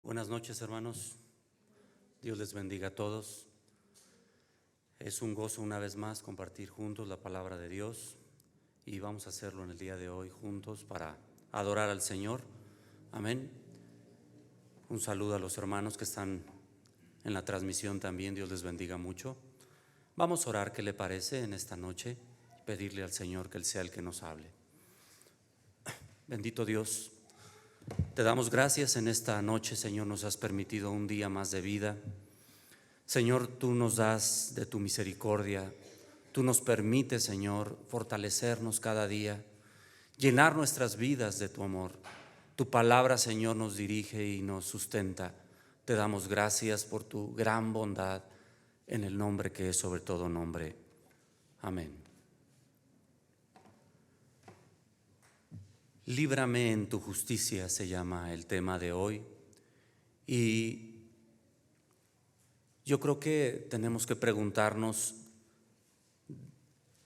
Buenas noches, hermanos. Dios les bendiga a todos. Es un gozo una vez más compartir juntos la palabra de Dios y vamos a hacerlo en el día de hoy juntos para adorar al Señor. Amén. Un saludo a los hermanos que están en la transmisión también. Dios les bendiga mucho. Vamos a orar, ¿qué le parece en esta noche? Pedirle al Señor que Él sea el que nos hable. Bendito Dios, te damos gracias en esta noche, Señor. Nos has permitido un día más de vida. Señor, tú nos das de tu misericordia. Tú nos permites, Señor, fortalecernos cada día, llenar nuestras vidas de tu amor. Tu palabra, Señor, nos dirige y nos sustenta. Te damos gracias por tu gran bondad en el nombre que es sobre todo nombre. Amén. Líbrame en tu justicia se llama el tema de hoy, y yo creo que tenemos que preguntarnos,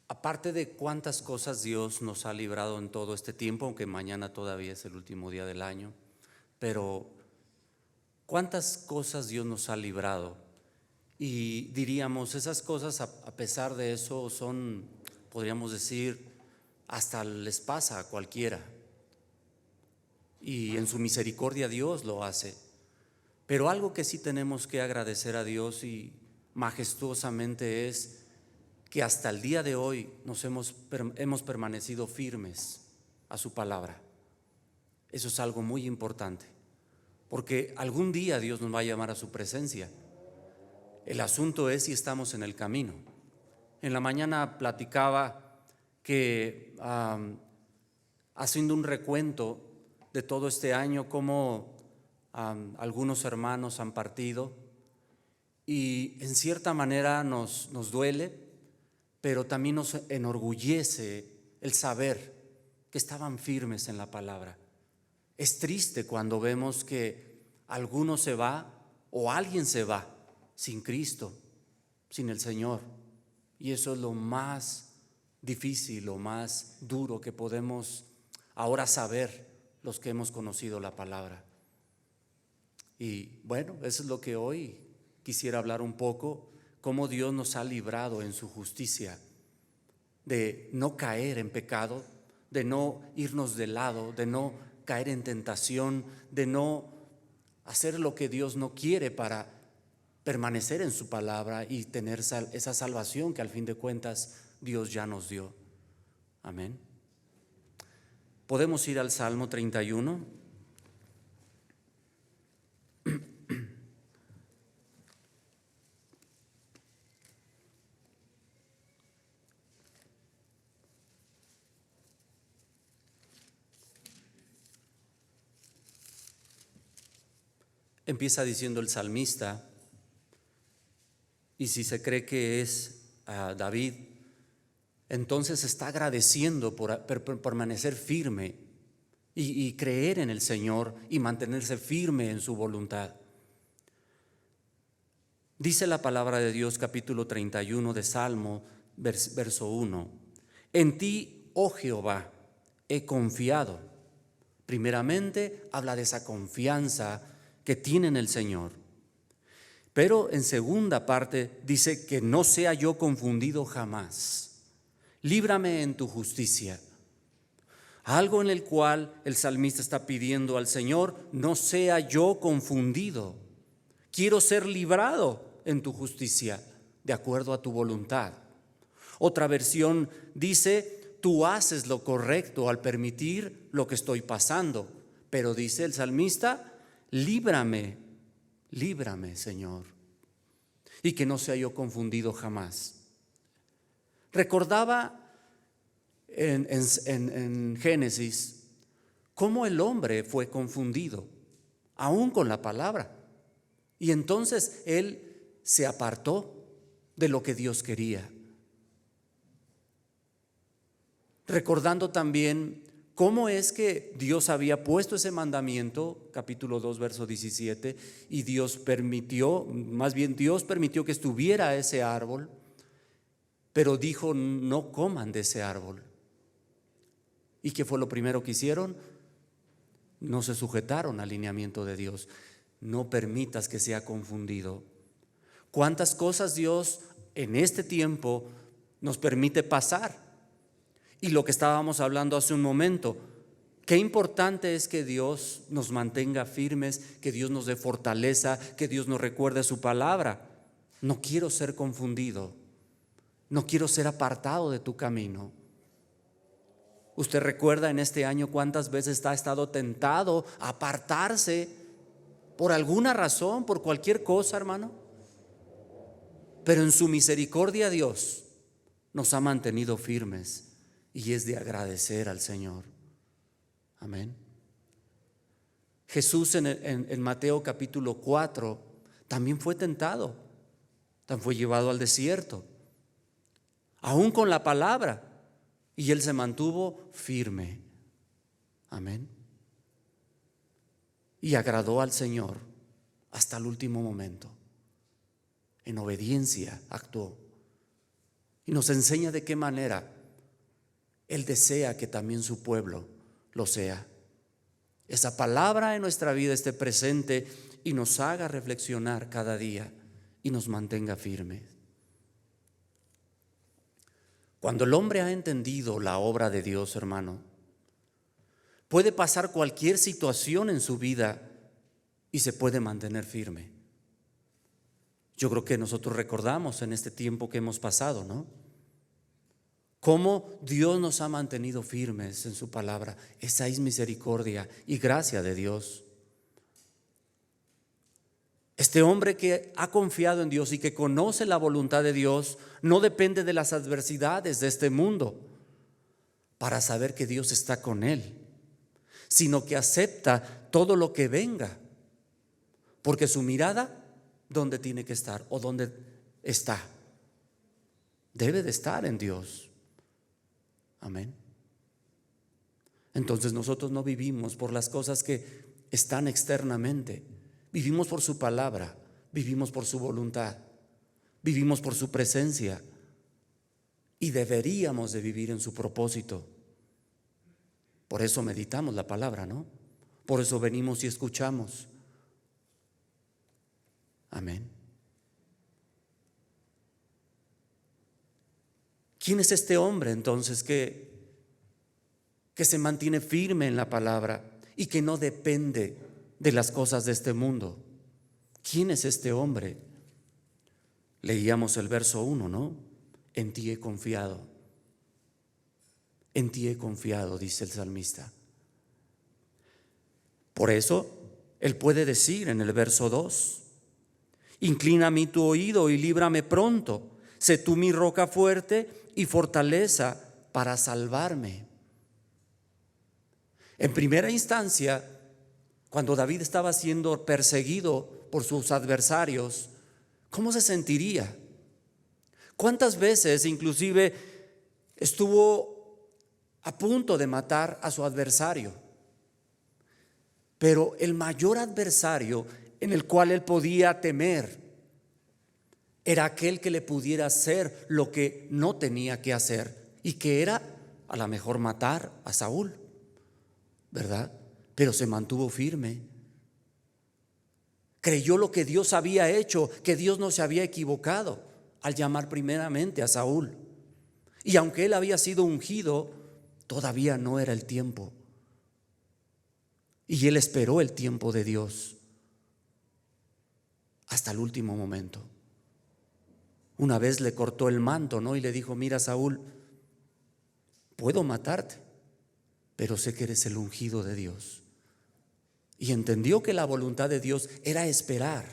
aparte de cuántas cosas Dios nos ha librado en todo este tiempo, aunque mañana todavía es el último día del año, pero cuántas cosas Dios nos ha librado. Y diríamos, esas cosas a pesar de eso son, podríamos decir, hasta les pasa a cualquiera. Y en su misericordia Dios lo hace. Pero algo que sí tenemos que agradecer a Dios y majestuosamente es que hasta el día de hoy hemos permanecido firmes a su palabra. Eso es algo muy importante, porque algún día Dios nos va a llamar a su presencia. El asunto es si estamos en el camino. En la mañana platicaba que haciendo un recuento de todo este año, cómo algunos hermanos han partido, y en cierta manera nos duele, pero también nos enorgullece el saber que estaban firmes en la palabra. Es triste cuando vemos que alguno se va o alguien se va sin Cristo, sin el Señor, y eso es lo más difícil, lo más duro que podemos ahora saber los que hemos conocido la palabra. Y bueno, eso es lo que hoy quisiera hablar un poco, cómo Dios nos ha librado en su justicia de no caer en pecado, de no irnos de lado, de no caer en tentación, de no hacer lo que Dios no quiere para permanecer en su palabra y tener esa salvación que al fin de cuentas Dios ya nos dio. Amén. Podemos ir al Salmo 31. Empieza diciendo el salmista, y si se cree que es David, entonces está agradeciendo por permanecer firme y creer en el Señor y mantenerse firme en su voluntad. Dice la palabra de Dios, capítulo 31 de Salmo, verso 1: En ti, oh Jehová, he confiado. Primeramente habla de esa confianza que tiene en el Señor. Pero en segunda parte dice que no sea yo confundido jamás. Líbrame en tu justicia. Algo en el cual el salmista está pidiendo al Señor: no sea yo confundido. Quiero ser librado en tu justicia, de acuerdo a tu voluntad. Otra versión dice: tú haces lo correcto al permitir lo que estoy pasando. Pero dice el salmista: líbrame, líbrame, Señor, y que no sea yo confundido jamás. Recordaba en Génesis cómo el hombre fue confundido, aún con la palabra, y entonces él se apartó de lo que Dios quería. Recordando también cómo es que Dios había puesto ese mandamiento, capítulo 2, verso 17, y Dios permitió que estuviera ese árbol, pero dijo: no coman de ese árbol. ¿Y qué fue lo primero que hicieron? No se sujetaron al lineamiento de Dios. no permitas que sea confundido. ¿Cuántas cosas Dios en este tiempo nos permite pasar? Y lo que estábamos hablando hace un momento, qué importante es que Dios nos mantenga firmes, que Dios nos dé fortaleza, que Dios nos recuerde su palabra. No quiero ser confundido, no quiero ser apartado de tu camino. Usted recuerda en este año cuántas veces ha estado tentado a apartarse por alguna razón, por cualquier cosa, hermano. Pero en su misericordia Dios nos ha mantenido firmes y es de agradecer al Señor. Amén. Jesús en Mateo capítulo 4 también fue tentado, también fue llevado al desierto, aún con la palabra, y Él se mantuvo firme. Amén. Y agradó al Señor hasta el último momento. En obediencia actuó. Y nos enseña de qué manera Él desea que también su pueblo lo sea. Esa palabra en nuestra vida esté presente y nos haga reflexionar cada día y nos mantenga firmes. Cuando el hombre ha entendido la obra de Dios, hermano, puede pasar cualquier situación en su vida y se puede mantener firme. Yo creo que nosotros recordamos en este tiempo que hemos pasado, ¿no? Cómo Dios nos ha mantenido firmes en su palabra. Esa es misericordia y gracia de Dios. Este hombre que ha confiado en Dios y que conoce la voluntad de Dios no depende de las adversidades de este mundo para saber que Dios está con él, sino que acepta todo lo que venga, porque su mirada, ¿dónde tiene que estar o dónde está? Debe de estar en Dios. Amén. Entonces nosotros no vivimos por las cosas que están externamente. Vivimos por su palabra, vivimos por su voluntad, vivimos por su presencia y deberíamos de vivir en su propósito. Por eso meditamos la palabra, ¿no? Por eso venimos y escuchamos. Amén. ¿Quién es este hombre entonces que se mantiene firme en la palabra y que no depende de las cosas de este mundo? ¿Quién es este hombre? Leíamos el verso 1, ¿no? En ti he confiado. En ti he confiado, dice el salmista. Por eso él puede decir en el verso 2: inclina a mí tu oído y líbrame pronto. Sé tú mi roca fuerte y fortaleza para salvarme. En primera instancia, cuando David estaba siendo perseguido por sus adversarios, ¿cómo se sentiría? ¿Cuántas veces inclusive estuvo a punto de matar a su adversario? Pero el mayor adversario en el cual él podía temer era aquel que le pudiera hacer lo que no tenía que hacer, y que era a lo mejor matar a Saúl, ¿verdad? Pero se mantuvo firme. Creyó lo que Dios había hecho, que Dios no se había equivocado al llamar primeramente a Saúl. Y aunque él había sido ungido, todavía no era el tiempo. Y él esperó el tiempo de Dios hasta el último momento. Una vez le cortó el manto, ¿no? Y le dijo: mira, Saúl, puedo matarte, pero sé que eres el ungido de Dios. Y entendió que la voluntad de Dios era esperar,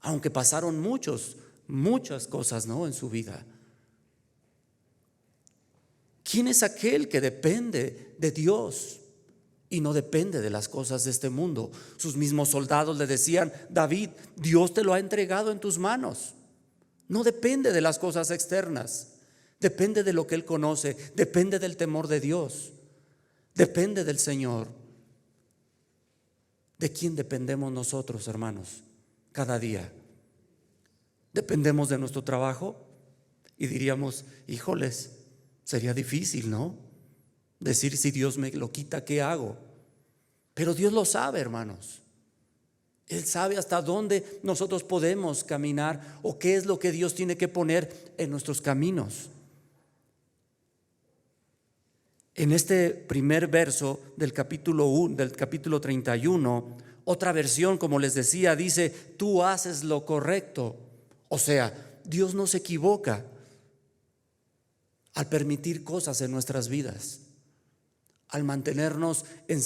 aunque pasaron muchas cosas, ¿no?, en su vida. ¿Quién es aquel que depende de Dios y no depende de las cosas de este mundo? Sus mismos soldados le decían: David, Dios te lo ha entregado en tus manos. No depende de las cosas externas, depende de lo que él conoce, depende del temor de Dios, depende del Señor. ¿De quién dependemos nosotros, hermanos, cada día? Dependemos de nuestro trabajo y diríamos: híjoles, sería difícil, ¿no?, decir, si Dios me lo quita, ¿qué hago? Pero Dios lo sabe, hermanos. Él sabe hasta dónde nosotros podemos caminar o qué es lo que Dios tiene que poner en nuestros caminos. En este primer verso del capítulo 31, otra versión, como les decía, dice: tú haces lo correcto. O sea, Dios no se equivoca al permitir cosas en nuestras vidas, al mantenernos en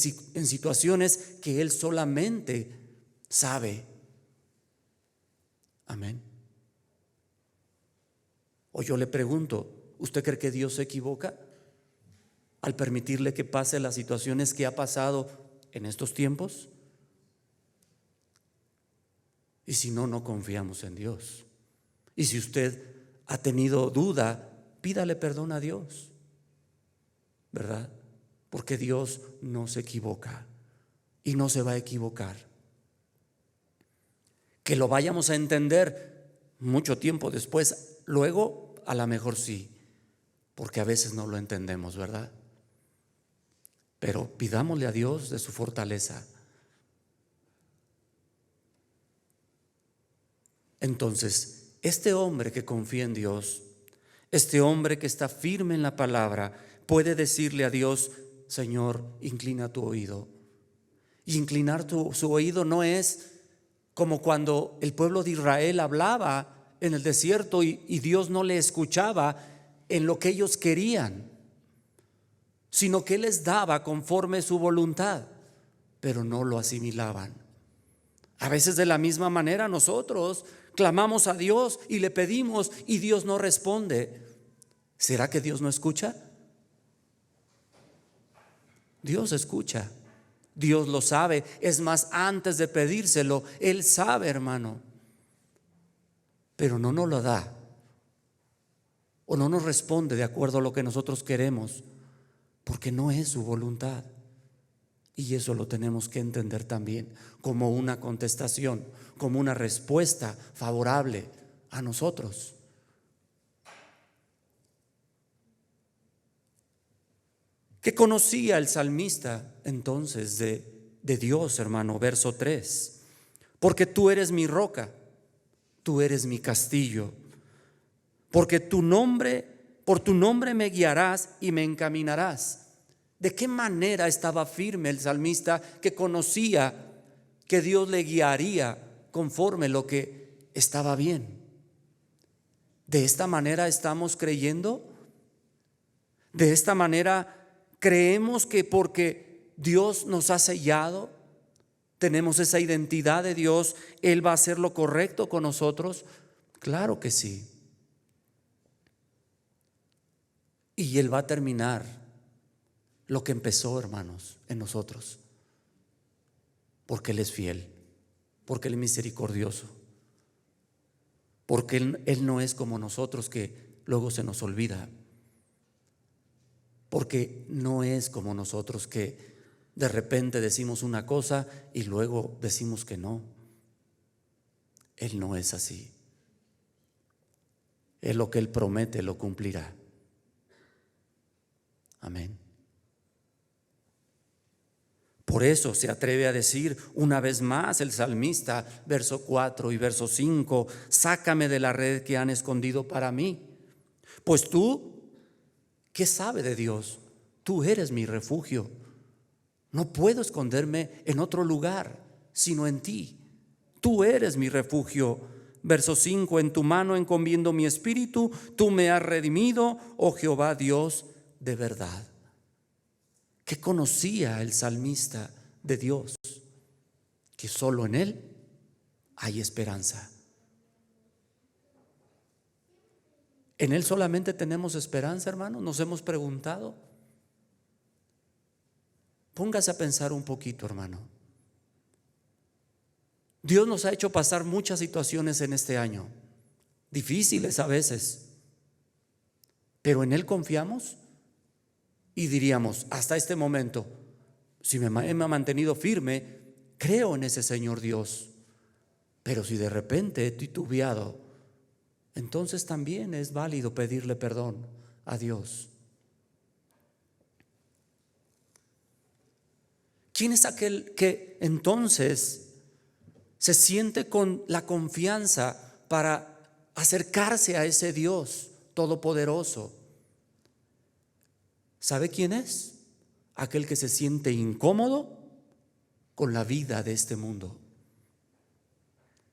situaciones que Él solamente sabe. Amén. O yo le pregunto, ¿usted cree que Dios se equivoca al permitirle que pase las situaciones que ha pasado en estos tiempos? Y si no, no confiamos en Dios. Y si usted ha tenido duda, pídale perdón a Dios, ¿verdad? Porque Dios no se equivoca y no se va a equivocar. Que lo vayamos a entender mucho tiempo después, luego a lo mejor sí, porque a veces no lo entendemos, ¿verdad? Pero pidámosle a Dios de su fortaleza. Entonces, este hombre que confía en Dios, este hombre que está firme en la palabra, puede decirle a Dios: Señor, inclina tu oído. Y inclinar su oído no es como cuando el pueblo de Israel hablaba en el desierto y Dios no le escuchaba en lo que ellos querían, sino que Él les daba conforme su voluntad, pero no lo asimilaban. A veces de la misma manera nosotros clamamos a Dios y le pedimos y Dios no responde. ¿Será que Dios no escucha? Dios escucha, Dios lo sabe. Es más, antes de pedírselo, Él sabe, hermano, pero no nos lo da o no nos responde de acuerdo a lo que nosotros queremos, porque no es su voluntad. Y eso lo tenemos que entender también como una contestación, como una respuesta favorable a nosotros. ¿Qué conocía el salmista entonces de Dios, hermano? Verso 3: porque tú eres mi roca, tú eres mi castillo, porque por tu nombre me guiarás y me encaminarás. ¿De qué manera estaba firme el salmista que conocía que Dios le guiaría conforme lo que estaba bien? ¿De esta manera estamos creyendo? ¿De esta manera creemos que porque Dios nos ha sellado, tenemos esa identidad de Dios, Él va a hacer lo correcto con nosotros? Claro que sí. Y Él va a terminar lo que empezó, hermanos, en nosotros, porque Él es fiel, porque Él es misericordioso, porque Él no es como nosotros que luego se nos olvida, porque no es como nosotros que de repente decimos una cosa y luego decimos que no. Él no es así. Es lo que Él promete, lo cumplirá. Amén. Por eso se atreve a decir una vez más el salmista, verso 4 y verso 5: sácame de la red que han escondido para mí. Pues tú, ¿qué sabe de Dios? Tú eres mi refugio. No puedo esconderme en otro lugar sino en ti. Tú eres mi refugio. Verso 5: en tu mano encomiendo mi espíritu, tú me has redimido, oh Jehová Dios de verdad. ¿Qué conocía el salmista de Dios? Que solo en Él hay esperanza. ¿En Él solamente tenemos esperanza, hermano? ¿Nos hemos preguntado? Póngase a pensar un poquito, hermano. Dios nos ha hecho pasar muchas situaciones en este año, difíciles a veces, pero en Él confiamos y diríamos: hasta este momento, si me he mantenido firme, creo en ese Señor Dios. Pero si de repente he titubeado, entonces también es válido pedirle perdón a Dios. ¿Quién es aquel que entonces se siente con la confianza para acercarse a ese Dios todopoderoso. ¿Sabe quién es? Aquel que se siente incómodo con la vida de este mundo,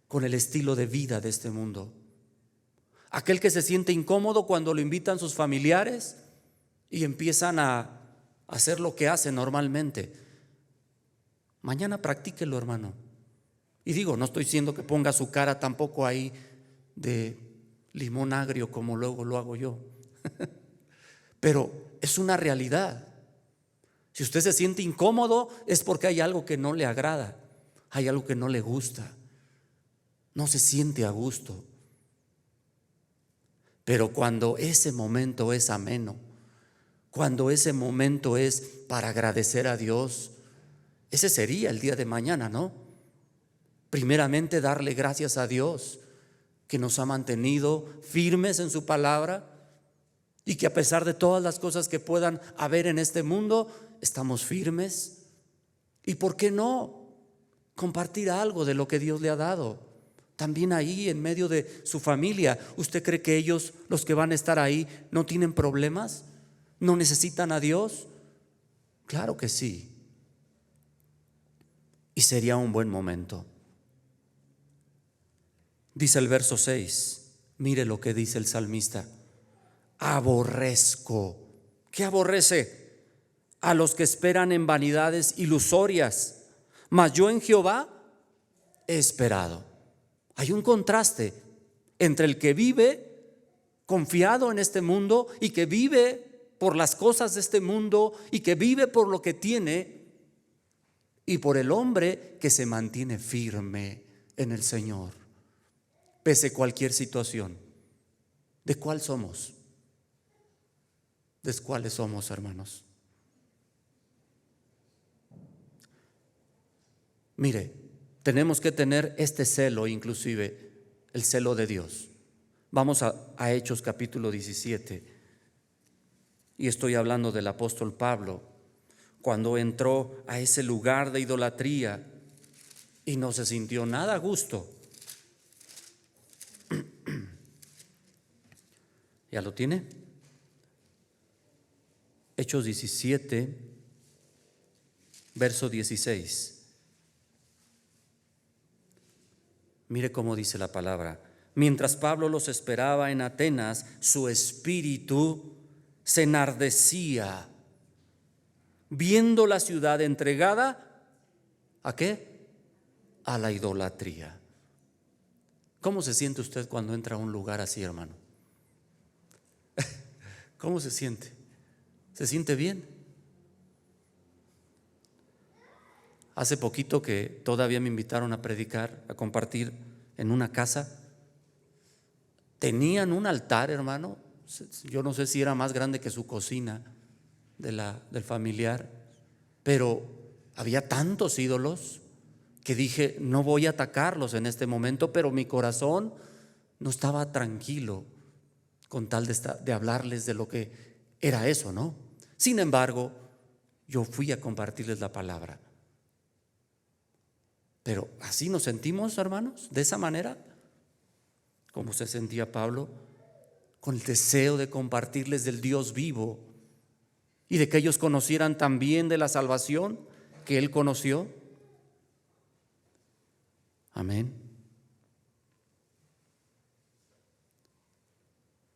con el estilo de vida de este mundo. Aquel que se siente incómodo cuando lo invitan sus familiares y empiezan a hacer lo que hacen normalmente. Mañana practíquelo, hermano. Y digo, no estoy diciendo que ponga su cara tampoco ahí de limón agrio como luego lo hago yo. Pero es una realidad. Si usted se siente incómodo es porque hay algo que no le agrada, hay algo que no le gusta, no se siente a gusto. Pero cuando ese momento es ameno, cuando ese momento es para agradecer a Dios, ese sería el día de mañana, ¿no? Primeramente darle gracias a Dios que nos ha mantenido firmes en su palabra y que a pesar de todas las cosas que puedan haber en este mundo, estamos firmes. ¿Y por qué no compartir algo de lo que Dios le ha dado? También ahí en medio de su familia, ¿usted cree que ellos, los que van a estar ahí, no tienen problemas? ¿No necesitan a Dios? Claro que sí. Y sería un buen momento. Dice el verso 6, mire lo que dice el salmista: aborrezco. ¿Qué aborrece? A los que esperan en vanidades ilusorias, mas yo en Jehová he esperado. Hay un contraste entre el que vive confiado en este mundo y que vive por las cosas de este mundo y que vive por lo que tiene, y por el hombre que se mantiene firme en el Señor, pese a cualquier situación. ¿De cuál somos? ¿De cuáles somos, hermanos? Mire, tenemos que tener este celo, inclusive el celo de Dios. Vamos a Hechos capítulo 17, y estoy hablando del apóstol Pablo, cuando entró a ese lugar de idolatría y no se sintió nada a gusto. ¿Ya lo tiene? Hechos 17, verso 16. Mire cómo dice la palabra: mientras Pablo los esperaba en Atenas, su espíritu se enardecía, viendo la ciudad entregada ¿a qué? A la idolatría. ¿Cómo se siente usted cuando entra a un lugar así, hermano? ¿Cómo se siente? ¿Se siente bien? Hace poquito que todavía me invitaron a predicar, a compartir en una casa. Tenían un altar, hermano. Yo no sé si era más grande que su cocina del familiar, pero había tantos ídolos que dije, no voy a atacarlos en este momento, pero mi corazón no estaba tranquilo con tal de hablarles de lo que era eso, ¿no? Sin embargo, yo fui a compartirles la palabra. Pero así nos sentimos, hermanos, de esa manera, como se sentía Pablo, con el deseo de compartirles del Dios vivo y de que ellos conocieran también de la salvación que Él conoció. Amén.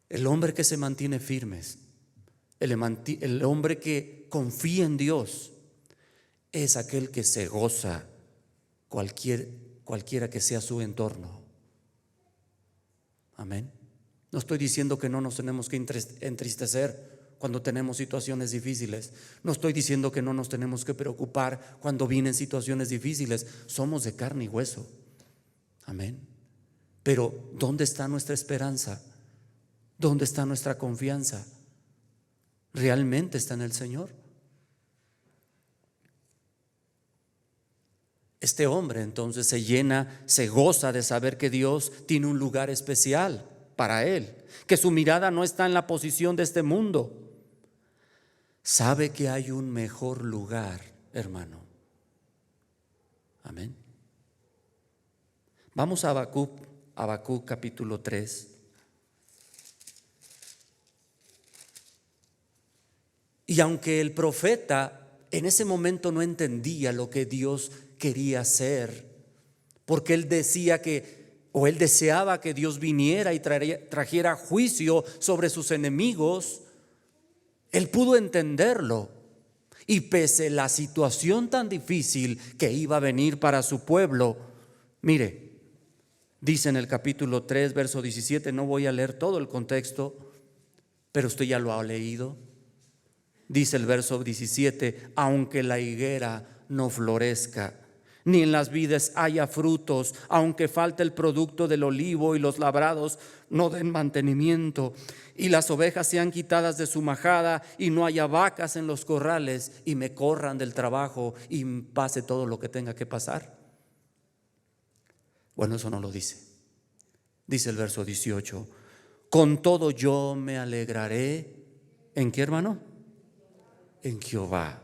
El hombre que se mantiene firmes, el hombre que confía en Dios, es aquel que se goza cualquiera que sea su entorno. Amén. No estoy diciendo que no nos tenemos que entristecer cuando tenemos situaciones difíciles. No estoy diciendo que no nos tenemos que preocupar cuando vienen situaciones difíciles. Somos de carne y hueso. Amén. Pero ¿dónde está nuestra esperanza? ¿Dónde está nuestra confianza? ¿Realmente está en el Señor? Este hombre entonces se goza de saber que Dios tiene un lugar especial para él, que su mirada no está en la posición de este mundo. Sabe que hay un mejor lugar, hermano. Amén. Vamos a Habacuc capítulo 3. Y aunque el profeta en ese momento no entendía lo que Dios quería hacer, porque él decía él deseaba que Dios viniera y trajera juicio sobre sus enemigos, él pudo entenderlo. Y pese a la situación tan difícil que iba a venir para su pueblo, mire, dice en el capítulo 3, verso 17, no voy a leer todo el contexto, pero usted ya lo ha leído. Dice el verso 17, aunque la higuera no florezca, ni en las vides haya frutos, aunque falte el producto del olivo y los labrados no den mantenimiento, y las ovejas sean quitadas de su majada y no haya vacas en los corrales, y me corran del trabajo y pase todo lo que tenga que pasar. Bueno, eso no lo dice. Dice el verso 18, con todo yo me alegraré. ¿En qué, hermano? En Jehová,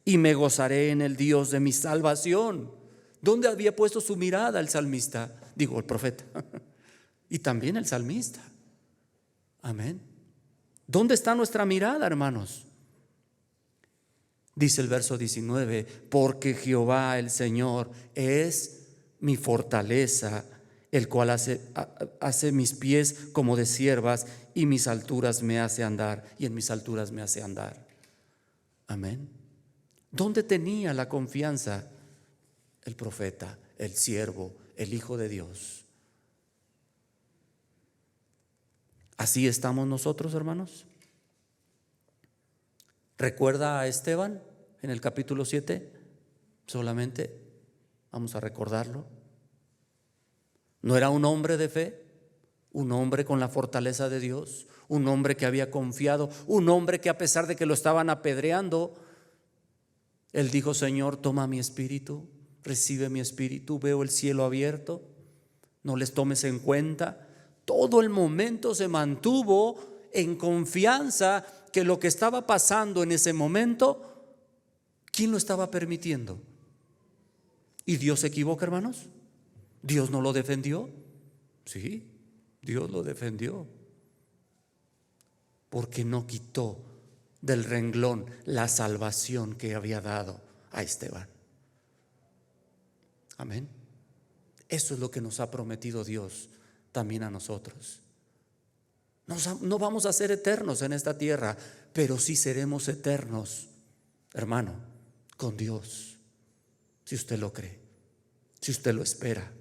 y me gozaré en el Dios de mi salvación. ¿Dónde había puesto su mirada el salmista? Digo, el profeta. Y también el salmista. Amén. ¿Dónde está nuestra mirada, hermanos? Dice el verso 19, porque Jehová el Señor es mi fortaleza, el cual hace mis pies como de ciervas y mis alturas me hace andar, y en mis alturas me hace andar. Amén. ¿Dónde tenía la confianza? El profeta, el siervo, el Hijo de Dios. ¿Así estamos nosotros, hermanos? ¿Recuerda a Esteban en el capítulo 7? Solamente vamos a recordarlo. ¿No era un hombre de fe? Un hombre con la fortaleza de Dios, un hombre que había confiado, un hombre que a pesar de que lo estaban apedreando, él dijo, Señor, toma mi espíritu, recibe mi espíritu, veo el cielo abierto, no les tomes en cuenta. Todo el momento se mantuvo en confianza que lo que estaba pasando en ese momento, ¿quién lo estaba permitiendo? ¿Y Dios se equivoca, hermanos? ¿Dios no lo defendió? Sí, Dios lo defendió, porque no quitó del renglón la salvación que había dado a Esteban. Amén. Eso es lo que nos ha prometido Dios también a nosotros. No vamos a ser eternos en esta tierra, pero sí seremos eternos, hermano, con Dios, si usted lo cree, si usted lo espera.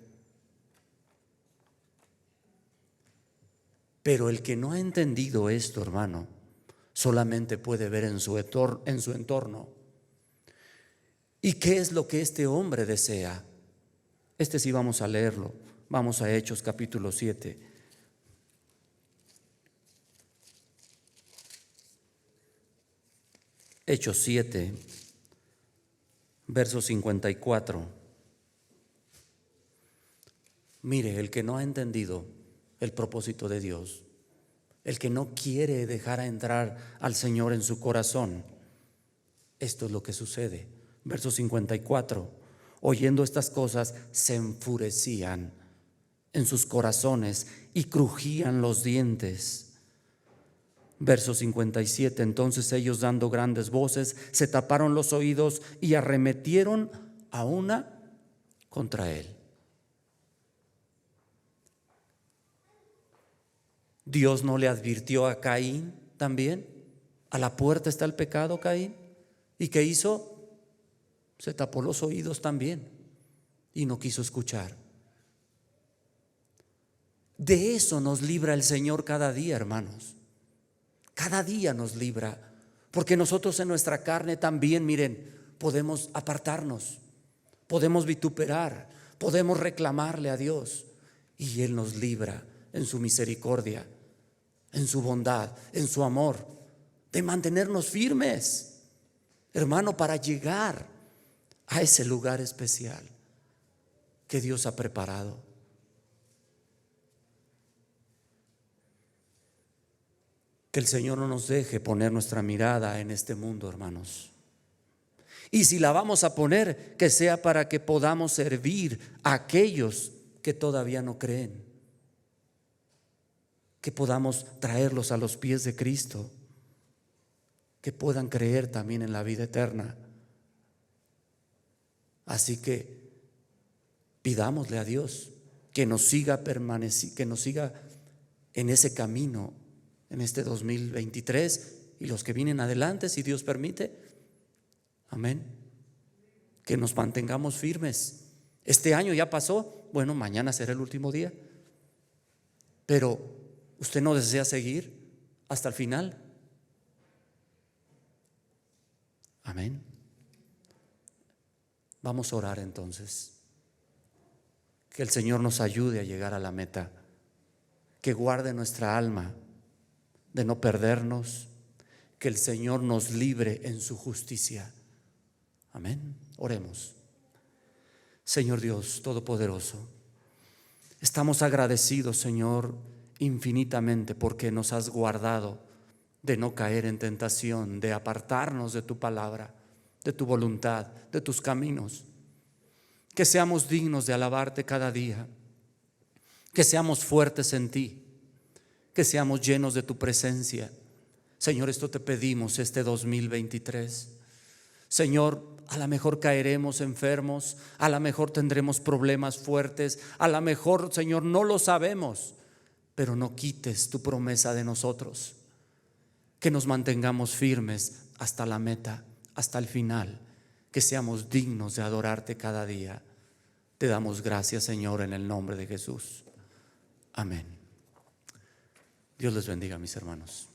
Pero el que no ha entendido esto, hermano, solamente puede ver en su entorno. ¿Y qué es lo que este hombre desea? Sí vamos a leerlo. Vamos a Hechos capítulo 7. Hechos 7, verso 54. Mire, el que no ha entendido el propósito de Dios, el que no quiere dejar entrar al Señor en su corazón, esto es lo que sucede. Verso 54, oyendo estas cosas se enfurecían en sus corazones y crujían los dientes. Verso 57, entonces ellos dando grandes voces se taparon los oídos y arremetieron a una contra él. Dios no le advirtió a Caín también. A la puerta está el pecado, Caín. ¿Y qué hizo? Se tapó los oídos también y no quiso escuchar. De eso nos libra el Señor cada día, hermanos. Cada día nos libra, porque nosotros en nuestra carne también, miren, podemos apartarnos, podemos vituperar, podemos reclamarle a Dios, y Él nos libra en su misericordia, en su bondad, en su amor, de mantenernos firmes, hermano, para llegar a ese lugar especial que Dios ha preparado. Que el Señor no nos deje poner nuestra mirada en este mundo, hermanos. Y si la vamos a poner, que sea para que podamos servir a aquellos que todavía no creen, que podamos traerlos a los pies de Cristo, que puedan creer también en la vida eterna. Así que pidámosle a Dios que nos siga que nos siga en ese camino en este 2023 y los que vienen adelante, si Dios permite. Amén. Que nos mantengamos firmes. Este año ya pasó, bueno, mañana será el último día, pero usted no desea seguir hasta el final. Amén. Vamos a orar entonces. Que el Señor nos ayude a llegar a la meta, que guarde nuestra alma de no perdernos, que el Señor nos libre en su justicia. Amén. Oremos. Señor Dios Todopoderoso, estamos agradecidos, Señor, infinitamente porque nos has guardado de no caer en tentación, de apartarnos de tu palabra, de tu voluntad, de tus caminos. Que seamos dignos de alabarte cada día, que seamos fuertes en ti, que seamos llenos de tu presencia. Señor, esto te pedimos este 2023. Señor, a lo mejor caeremos enfermos, a lo mejor tendremos problemas fuertes, a lo mejor, Señor, no lo sabemos, pero no quites tu promesa de nosotros. Que nos mantengamos firmes hasta la meta, hasta el final, que seamos dignos de adorarte cada día. Te damos gracias, Señor, en el nombre de Jesús. Amén. Dios les bendiga, mis hermanos.